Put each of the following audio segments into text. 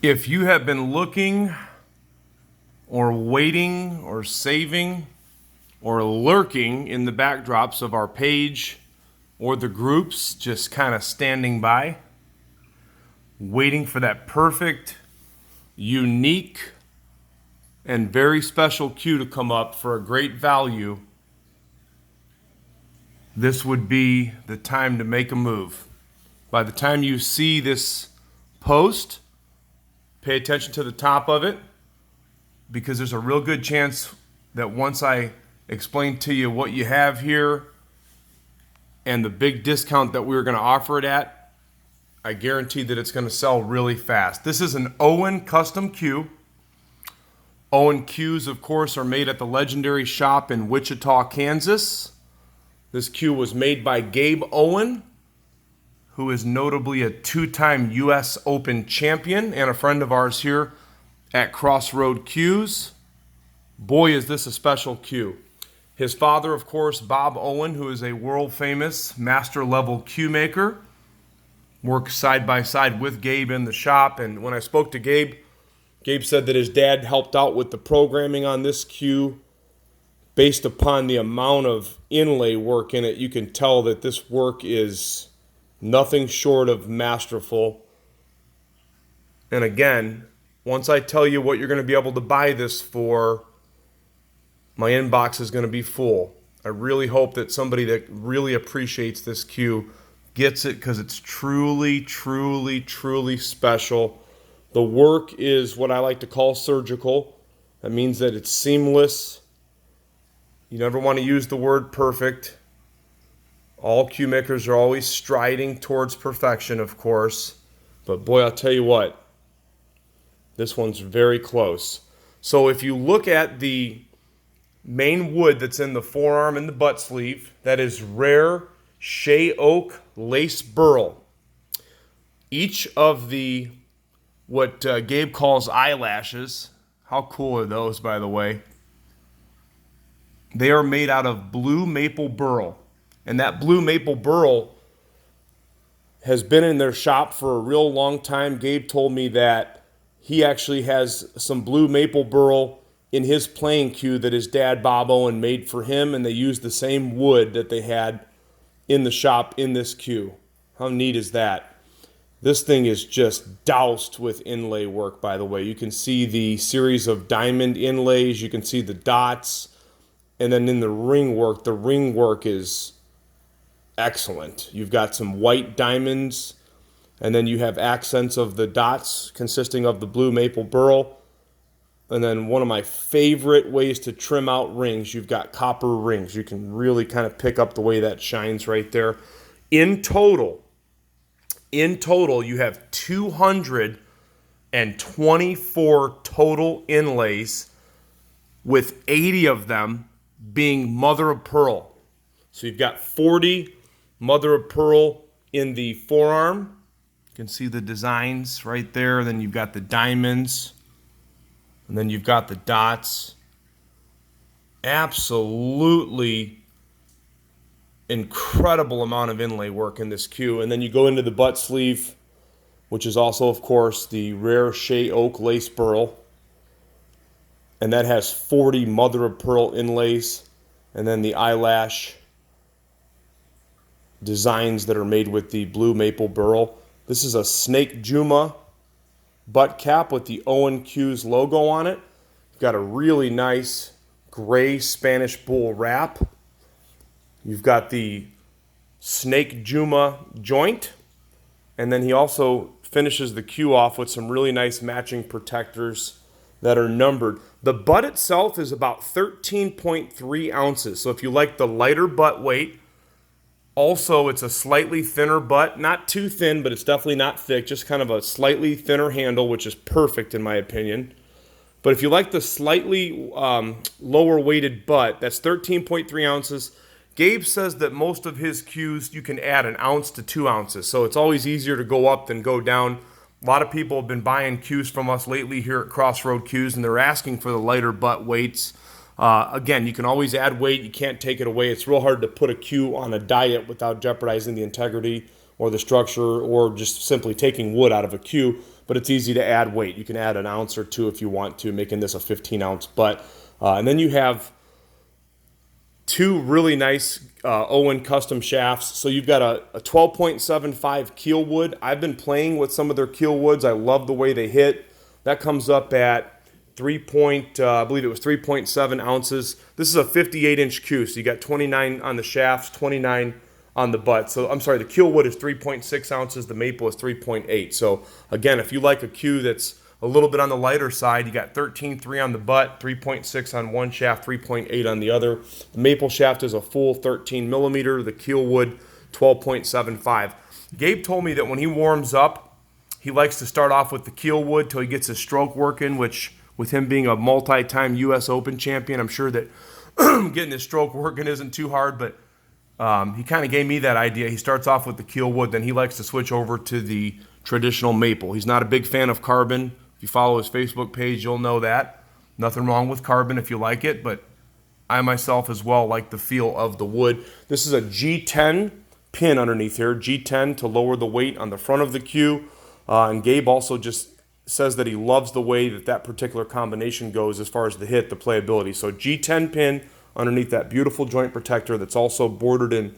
If you have been looking or waiting or saving or lurking in the backdrops of our page or the groups, just kind of standing by, waiting for that perfect, unique, and very special cue to come up for a great value, this would be the time to make a move. By the time you see this post, pay attention to the top of it, because there's a real good chance that once I explain to you what you have here and the big discount that we're going to offer it at, I guarantee that it's going to sell really fast. This is an Owen custom cue. Owen cues, of course, are made at the legendary shop in Wichita, Kansas. This cue was made by Gabe Owen, who is notably a two-time U.S. Open champion and a friend of ours here at Crossroad Cues. Boy, is this a special cue. His father, of course, Bob Owen, who is a world-famous master-level cue maker, works side by side with Gabe in the shop. And when I spoke to Gabe, Gabe said that his dad helped out with the programming on this cue. Based upon the amount of inlay work in it, you can tell that this work is nothing short of masterful. And again, once I tell you what you're going to be able to buy this for, my inbox is going to be full. I really hope that somebody that really appreciates this cue gets it, because it's truly, truly, truly special. The work is what I like to call surgical. That means that it's seamless. You never want to use the word perfect. All cue makers are always striding towards perfection, of course. But boy, I'll tell you what, this one's very close. So if you look at the main wood that's in the forearm and the butt sleeve, that is rare Shea oak lace burl. Each of the, what Gabe calls eyelashes, how cool are those, by the way? They are made out of blue maple burl. And that blue maple burl has been in their shop for a real long time. Gabe told me that he actually has some blue maple burl in his playing cue that his dad, Bob Owen, made for him, and they used the same wood that they had in the shop in this cue. How neat is that? This thing is just doused with inlay work, by the way. You can see the series of diamond inlays. You can see the dots. And then in the ring work is excellent. You've got some white diamonds, and then you have accents of the dots consisting of the blue maple burl. And then one of my favorite ways to trim out rings, you've got copper rings. You can really kind of pick up the way that shines right there. In total, you have 224 total inlays, with 80 of them being mother of pearl. So you've got 40 mother of pearl in the forearm. You can see the designs right there. Then you've got the diamonds. And then you've got the dots. Absolutely incredible amount of inlay work in this cue. And then you go into the butt sleeve, which is also, of course, the rare Shea oak lace burl. And that has 40 mother of pearl inlays. And then the eyelash designs that are made with the blue maple burl. This is a Snake Juma butt cap with the Owen Cues logo on it. You've got a really nice gray Spanish bull wrap. You've got the Snake Juma joint. And then he also finishes the cue off with some really nice matching protectors that are numbered. The butt itself is about 13.3 ounces. So if you like the lighter butt weight, also it's a slightly thinner butt. Not too thin, but it's definitely not thick. Just kind of a slightly thinner handle, which is perfect in my opinion. But if you like the slightly lower weighted butt, that's 13.3 ounces. Gabe says that most of his cues you can add an ounce to 2 ounces. So it's always easier to go up than go down. A lot of people have been buying cues from us lately here at Crossroad Cues, and they're asking for the lighter butt weights. Again, you can always add weight. You can't take it away. It's real hard to put a cue on a diet without jeopardizing the integrity or the structure or just simply taking wood out of a cue. but it's easy to add weight. You can add an ounce or two if you want to, making this a 15-ounce butt. And then you have two really nice Owen custom shafts. So you've got a 12.75 Kielwood. I've been playing with some of their Kielwoods. I love the way they hit. That comes up at I believe it was 3.7 ounces. This is a 58-inch Q, so you got 29 on the shafts, 29 on the butt. So I'm sorry, the Kielwood is 3.6 ounces. The maple is 3.8. So again, if you like a Q that's a little bit on the lighter side, you got 13.3 on the butt, 3.6 on one shaft, 3.8 on the other. The maple shaft is a full 13 millimeter. The Kielwood 12.75. Gabe told me that when he warms up, he likes to start off with the Kielwood till he gets his stroke working, which with him being a multi-time U.S. Open champion, I'm sure that getting his stroke working isn't too hard, but he kind of gave me that idea. He starts off with the Kielwood, then he likes to switch over to the traditional maple. He's not a big fan of carbon. If you follow his Facebook page, you'll know that. Nothing wrong with carbon if you like it, but I myself as well like the feel of the wood. This is a G10 pin underneath here, G10 to lower the weight on the front of the Q. And Gabe also just says that he loves the way that particular combination goes as far as the hit, the playability. So G10 pin underneath that beautiful joint protector that's also bordered in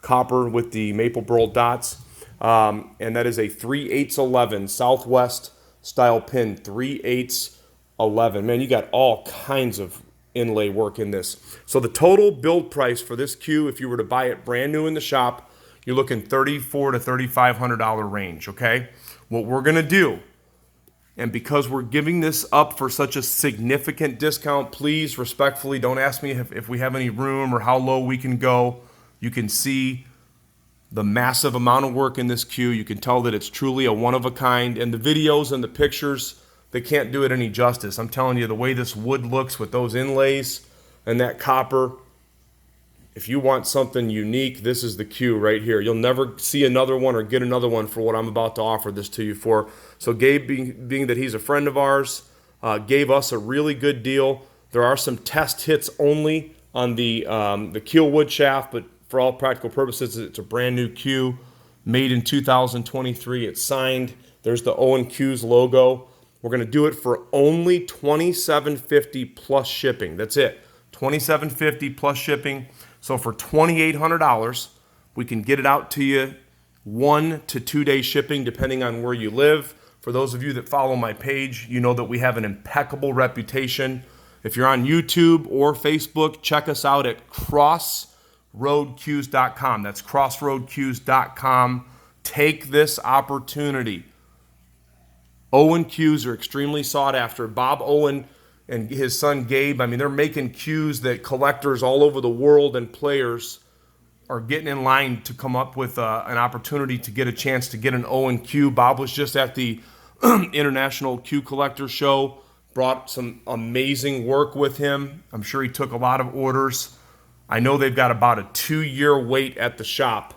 copper with the maple burl dots. And that is a 3/8 Southwest style pin, 3/8. Man, you got all kinds of inlay work in this. So the total build price for this Q, if you were to buy it brand new in the shop, you're looking $3,400 to $3,500 range, okay? What we're going to do, and because we're giving this up for such a significant discount, please respectfully don't ask me if we have any room or how low we can go. You can see the massive amount of work in this Q. You can tell that it's truly a one-of-a-kind. And the videos and the pictures, they can't do it any justice. I'm telling you, the way this wood looks with those inlays and that copper, if you want something unique, this is the Q right here. You'll never see another one or get another one for what I'm about to offer this to you for. So Gabe, being that he's a friend of ours, gave us a really good deal. There are some test hits only on the Kielwood shaft, but for all practical purposes, it's a brand new Q, made in 2023. It's signed. There's the Owen Q's logo. We're going to do it for only $2,750 plus shipping. That's it, $2,750 plus shipping. So for $2,800, we can get it out to you 1 to 2 day shipping, depending on where you live. For those of you that follow my page, you know that we have an impeccable reputation. If you're on YouTube or Facebook, check us out at crossroadqs.com. That's crossroadqs.com. Take this opportunity. Owen Qs are extremely sought after. Bob Owen and his son Gabe, I mean, they're making Qs that collectors all over the world and players are getting in line to come up with an opportunity to get a chance to get an Owen Q. Bob was just at the International Q Collector Show, brought some amazing work with him. I'm sure he took a lot of orders. I know they've got about a 2-year wait at the shop,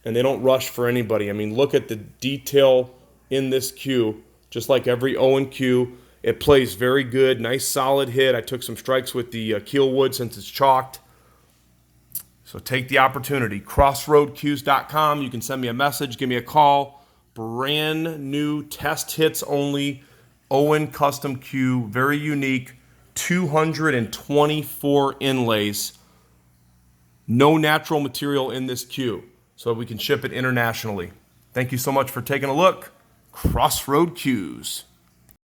and they don't rush for anybody. I mean, look at the detail in this Q, just like every Owen Q. It plays very good, nice solid hit. I took some strikes with the Kielwood since it's chalked. So take the opportunity. Crossroadqs.com. You can send me a message, give me a call. Brand new test hits only. Owen Custom Q, very unique. 224 inlays. No natural material in this Q, so we can ship it internationally. Thank you so much for taking a look. Crossroad Qs.